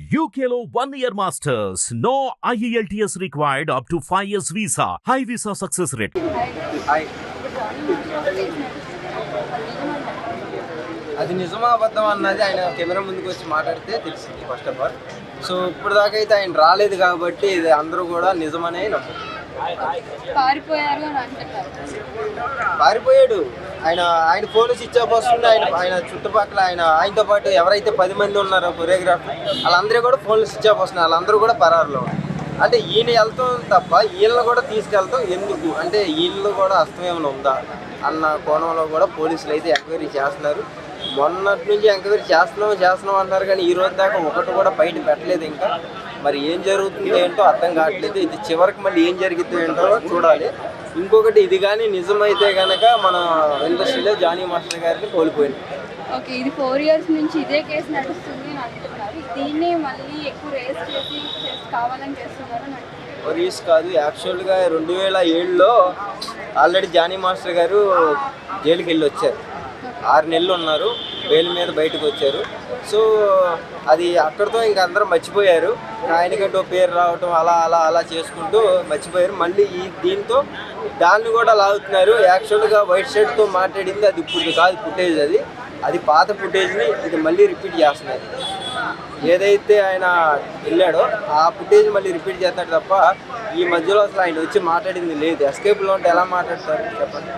UKLO 1 year masters. No IELTS required up to 5 years visa. High visa success rate. అది నిజమా అబద్ధం అన్నది ఆయన కెమెరా ముందుకు వచ్చి మాట్లాడితే తెలిసింది ఫస్ట్ ఆఫ్ ఆల్. సో ఇప్పుడు దాకా అయితే ఆయన రాలేదు కాబట్టి ఇది అందరూ కూడా నిజమనే నమ్ముతారు. పారిపోయాడు. ఆయన ఫోన్ స్విచ్ ఆఫ్ వస్తుంది. ఆయన చుట్టుపక్కల ఆయనతో పాటు ఎవరైతే 10 మంది ఉన్నారో కొరియోగ్రాఫర్ వాళ్ళందరూ కూడా ఫోన్లు స్విచ్ ఆఫ్ వస్తున్నాయి. వాళ్ళందరూ కూడా పరారులో ఉన్నారు. అంటే ఈయన వెళ్తాం తప్ప వీళ్ళని కూడా తీసుకెళ్తాం ఎందుకు అంటే వీళ్ళు కూడా అస్తమేమైనా ఉందా అన్న కోణంలో కూడా పోలీసులు అయితే ఎంక్వైరీ చేస్తున్నారు. మొన్నటి నుంచి ఎంక్వైరీ చేస్తున్నాం అంటున్నారు కానీ ఈ రోజు దాకా ఒకటి కూడా బయట పెట్టలేదు. ఇంకా మరి ఏం జరుగుతుందో ఏంటో అర్థం కావట్లేదు. ఇది చివరికి మళ్ళీ ఏం జరుగుతుందో ఏంటో చూడాలి. ఇంకొకటి ఇది కానీ నిజమైతే కనుక మన ఇండస్ట్రీలో జానీ మాస్టర్ గారిని కోల్పోయింది. ఓకే, ఇది 4 years నుంచి ఇదే కేసు నడుస్తుంది అని అంటున్నారు. దీన్ని మళ్ళీ ఎక్కువ రేస్ చేసి కావాలని చేస్తున్నారు. రేస్ కాదు, యాక్చువల్గా 2007లో ఆల్రెడీ జానీ మాస్టర్ గారు జైలుకి వెళ్ళి వచ్చారు. 6 నెలలు ఉన్నారు, బెయిల్ మీద బయటకు వచ్చారు. సో అది అక్కడితో ఇంక అందరూ మర్చిపోయారు. ఆయనకంటూ పేరు రావటం అలా అలా అలా చేసుకుంటూ మర్చిపోయారు. మళ్ళీ దీంతో దాన్ని కూడా లాగుతున్నారు. యాక్చువల్గా వైట్ షర్ట్తో మాట్లాడింది అది ఇప్పుడు కాదు ఫుటేజ్, అది పాత ఫుటేజ్ని ఇది మళ్ళీ రిపీట్ చేస్తున్నారు. ఏదైతే ఆయన వెళ్ళాడో ఆ ఫుటేజ్ మళ్ళీ రిపీట్ చేస్తాడు తప్ప ఈ మధ్యలో అసలు ఆయన వచ్చి మాట్లాడింది లేదు. ఎస్కేప్లో ఉంటే ఎలా మాట్లాడతారు చెప్పండి.